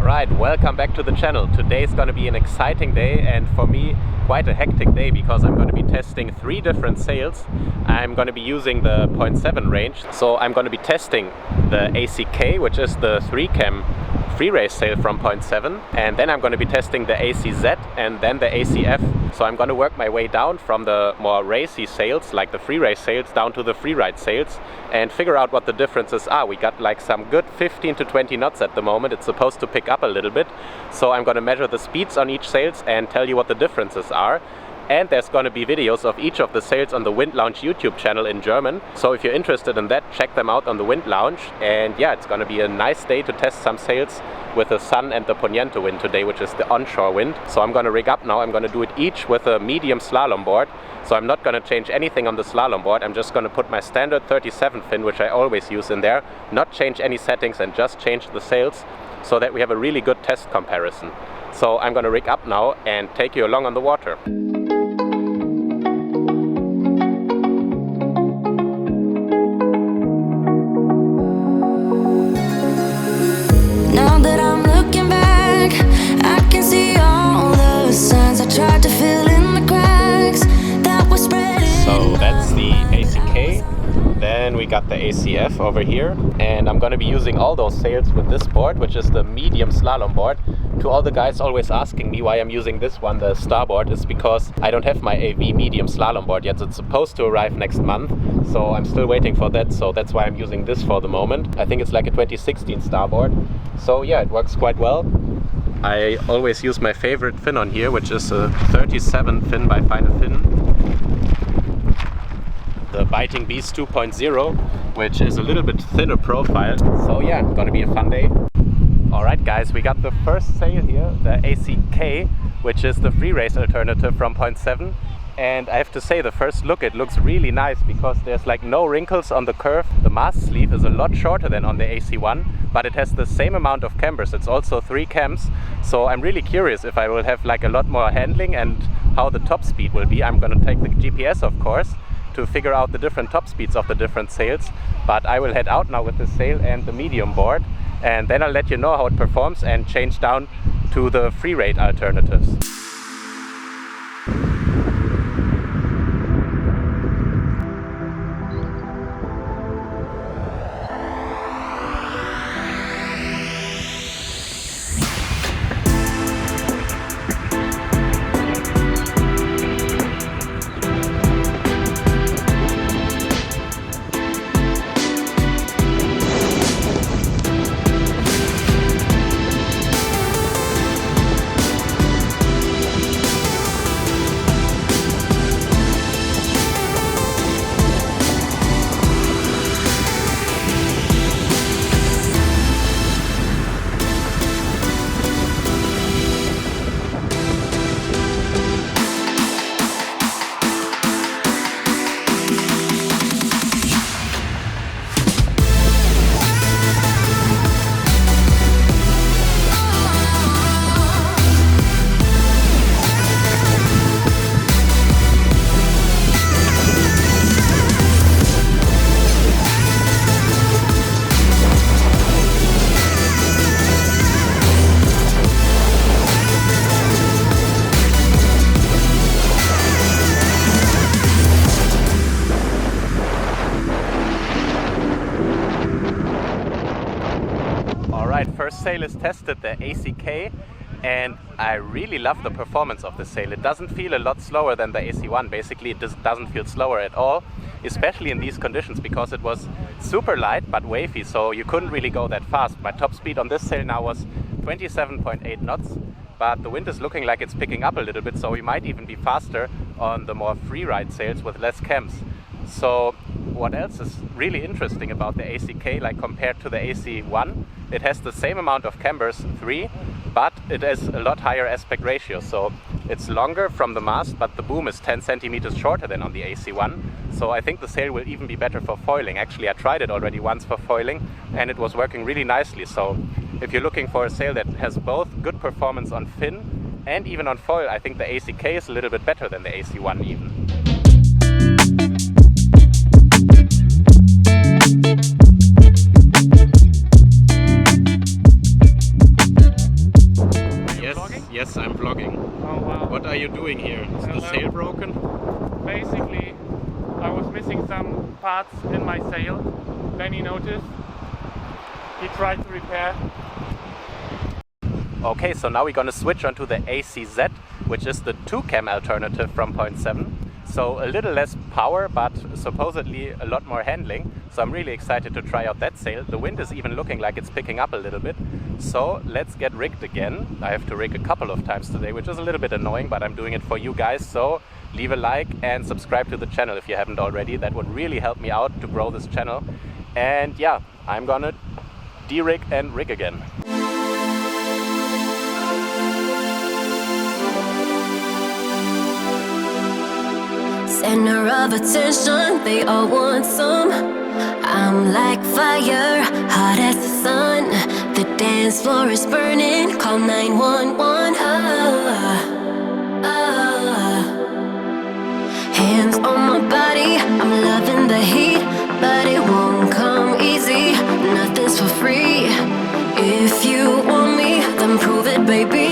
Alright, welcome back to the channel. Today is going to be an exciting day and for me quite a hectic day because I'm going to be testing 3 different sails. I'm going to be using the 0.7 range. So I'm going to be testing the ACK, which is the 3-cam Freerace sail from 0.7, and then I'm going to be testing the ACZ and then the ACF. So I'm going to work my way down from the more racy sails like the Freerace sails down to the freeride sails and figure out what the differences are. We got like some good 15 to 20 knots at the moment. It's supposed to pick up a little bit, so I'm going to measure the speeds on each sails and tell you what the differences are. And there's going to be videos of each of the sails on the Wind Lounge YouTube channel in German. So if you're interested in that, check them out on the Wind Lounge. And yeah, it's going to be a nice day to test some sails with the sun and the poniente wind today, which is the onshore wind. So I'm going to rig up now. I'm going to do it each with a medium slalom board. So I'm not going to change anything on the slalom board. I'm just going to put my standard 37 fin, which I always use in there, not change any settings and just change the sails so that we have a really good test comparison. So I'm going to rig up now and take you along on the water. So that's the ACK, then we got the ACF over here, and I'm going to be using all those sails with this board, which is the medium slalom board. To all the guys always asking me why I'm using this one, the starboard, is because I don't have my AV medium slalom board yet. It's supposed to arrive next month, so I'm still waiting for that, so that's why I'm using this for the moment. I think it's like a 2016 starboard, so yeah, it works quite well. I always use my favorite fin on here, which is a 37 fin by Final Fin, the Biting Beast 2.0, which is a little bit thinner profile. So yeah, gonna be a fun day. Alright guys, we got the first sail here, the ACK, which is the Freerace alternative from 0.7. And I have to say, the first look, it looks really nice because there's like no wrinkles on the curve. The mast sleeve is a lot shorter than on the AC1, but it has the same amount of cambers. It's also 3 cams. So I'm really curious if I will have like a lot more handling and how the top speed will be. I'm going to take the GPS, of course, to figure out the different top speeds of the different sails. But I will head out now with the sail and the medium board, and then I'll let you know how it performs and change down to the free rate alternatives. First sail is tested, the ACK, and I really love the performance of the sail. It doesn't feel a lot slower than the AC1. Basically, it doesn't feel slower at all, especially in these conditions because it was super light but wavy, so you couldn't really go that fast. My top speed on this sail now was 27.8 knots, but the wind is looking like it's picking up a little bit, so we might even be faster on the more free ride sails with less cams. So what else is really interesting about the ACK, like compared to the AC1, it has the same amount of cambers, 3, but it has a lot higher aspect ratio. So it's longer from the mast, but the boom is 10 centimeters shorter than on the AC1. So I think the sail will even be better for foiling. Actually, I tried it already once for foiling and it was working really nicely. So if you're looking for a sail that has both good performance on fin and even on foil, I think the ACK is a little bit better than the AC1 even. are you doing here? Is the sail broken? Basically, I was missing some parts in my sail. Then he noticed. He tried to repair. Okay, so now we're gonna switch onto the ACZ, which is the 2-cam alternative from 0.7. So a little less power, but supposedly a lot more handling. So I'm really excited to try out that sail. The wind is even looking like it's picking up a little bit. So let's get rigged again. I have to rig a couple of times today, which is a little bit annoying, but I'm doing it for you guys. So leave a like and subscribe to the channel if you haven't already. That would really help me out to grow this channel. And yeah, I'm gonna de-rig and rig again. Center of attention, they all want some. I'm like fire, hot as the sun. The dance floor is burning, call 911. Hands on my body, I'm loving the heat, but it won't come easy, nothing's for free. If you want me, then prove it, baby.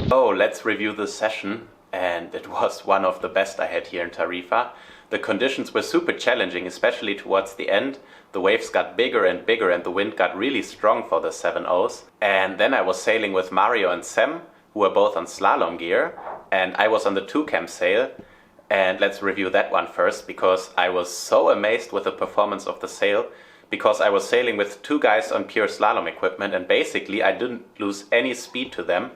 So let's review this session, and it was one of the best I had here in Tarifa. The conditions were super challenging, especially towards the end. The waves got bigger and bigger and the wind got really strong for the 7.0s. And then I was sailing with Mario and Sam, who were both on slalom gear, and I was on the 2-cam sail. And let's review that one first, because I was so amazed with the performance of the sail, because I was sailing with two guys on pure slalom equipment, and basically I didn't lose any speed to them.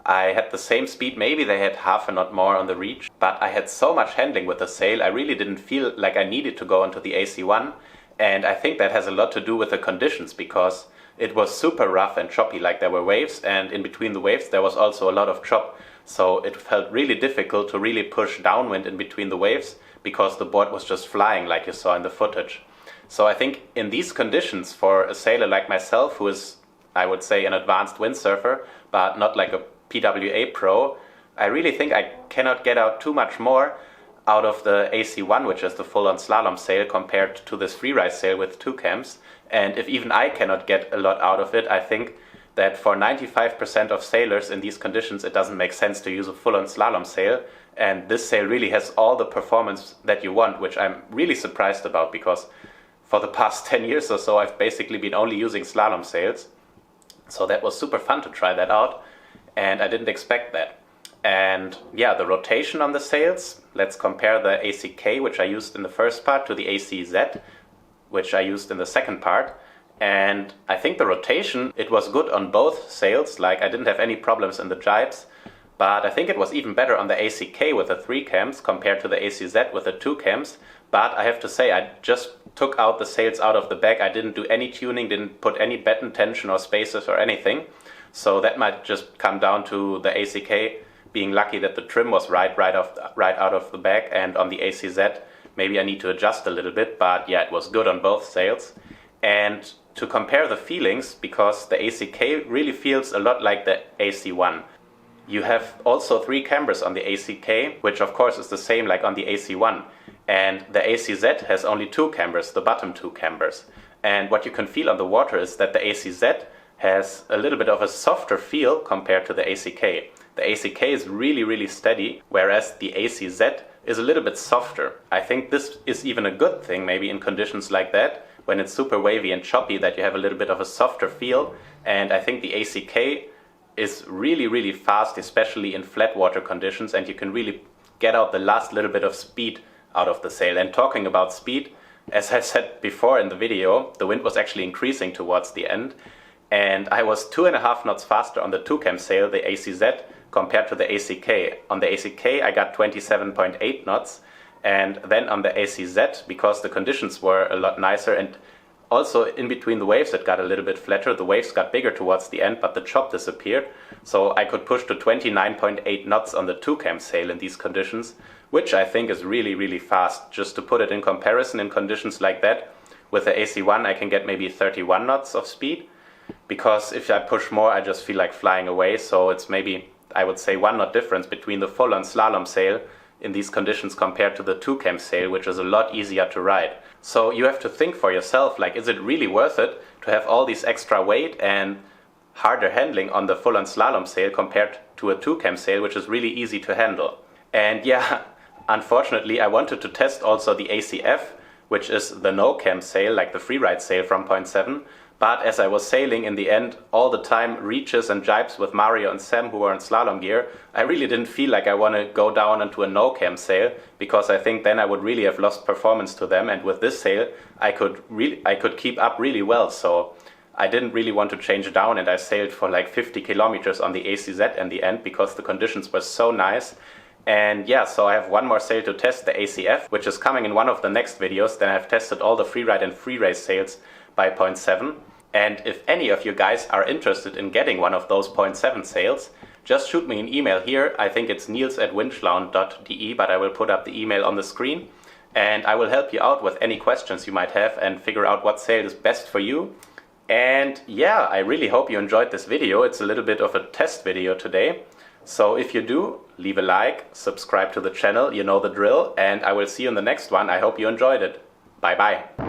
I had the same speed, maybe they had half a knot more on the reach, but I had so much handling with the sail, I really didn't feel like I needed to go onto the AC1, and I think that has a lot to do with the conditions, because it was super rough and choppy, like there were waves, and in between the waves there was also a lot of chop. So it felt really difficult to really push downwind in between the waves because the board was just flying like you saw in the footage. So I think in these conditions, for a sailor like myself, who is, I would say, an advanced windsurfer, but not like a PWA pro, I really think I cannot get out too much more out of the AC1, which is the full-on slalom sail, compared to this Freerace sail with 2 cams. And if even I cannot get a lot out of it, I think that for 95% of sailors in these conditions, it doesn't make sense to use a full-on slalom sail. And this sail really has all the performance that you want, which I'm really surprised about, because for the past 10 years or so, I've basically been only using slalom sails. So that was super fun to try that out, and I didn't expect that. And yeah, the rotation on the sails, let's compare the ACK, which I used in the first part, to the ACZ, which I used in the second part. And I think the rotation, it was good on both sails, like I didn't have any problems in the jibes, but I think it was even better on the ACK with the 3 cams compared to the ACZ with the 2 cams. But I have to say, I just took out the sails out of the bag. I didn't do any tuning, didn't put any batten tension or spacers or anything. So that might just come down to the ACK being lucky that the trim was right out of the bag, and on the ACZ maybe I need to adjust a little bit, but yeah, it was good on both sails. And to compare the feelings, because the ACK really feels a lot like the AC1. You have also 3 cambers on the ACK, which of course is the same like on the AC1. And the ACZ has only 2 cambers, the bottom 2 cambers. And what you can feel on the water is that the ACZ has a little bit of a softer feel compared to the ACK. The ACK is really, really steady, whereas the ACZ is a little bit softer. I think this is even a good thing, maybe in conditions like that, when it's super wavy and choppy, that you have a little bit of a softer feel. And I think the ACK is really, really fast, especially in flat water conditions, and you can really get out the last little bit of speed out of the sail. And talking about speed, as I said before in the video, the wind was actually increasing towards the end, and I was 2.5 knots faster on the 2-cam sail, the ACZ, compared to the ACK. On the ACK I got 27.8 knots, and then on the ACZ, because the conditions were a lot nicer, and also in between the waves it got a little bit flatter, the waves got bigger towards the end, but the chop disappeared, so I could push to 29.8 knots on the 2-cam sail in these conditions, which I think is really, really fast. Just to put it in comparison, in conditions like that, with the AC1 I can get maybe 31 knots of speed, because if I push more I just feel like flying away. So it's maybe, I would say, 1 knot difference between the full-on slalom sail in these conditions compared to the 2-cam sail, which is a lot easier to ride. So you have to think for yourself, like, is it really worth it to have all this extra weight and harder handling on the full-on slalom sail compared to a 2-cam sail, which is really easy to handle? And yeah, unfortunately I wanted to test also the ACF, which is the no-cam sail, like the freeride sail from 0.7. But as I was sailing in the end all the time reaches and jibes with Mario and Sam, who were in slalom gear, I really didn't feel like I want to go down into a no-cam sail, because I think then I would really have lost performance to them, and with this sail I could keep up really well. So I didn't really want to change down, and I sailed for like 50 kilometers on the ACZ in the end because the conditions were so nice. And yeah, so I have one more sail to test, the ACF, which is coming in one of the next videos. Then I've tested all the freeride and Freerace sails by 0.7. And if any of you guys are interested in getting one of those 0.7 sails, just shoot me an email here. I think it's nils@windschlauen.de, but I will put up the email on the screen. And I will help you out with any questions you might have and figure out what sail is best for you. And yeah, I really hope you enjoyed this video. It's a little bit of a test video today. So if you do, leave a like, subscribe to the channel, you know the drill, and I will see you in the next one. I hope you enjoyed it. Bye bye.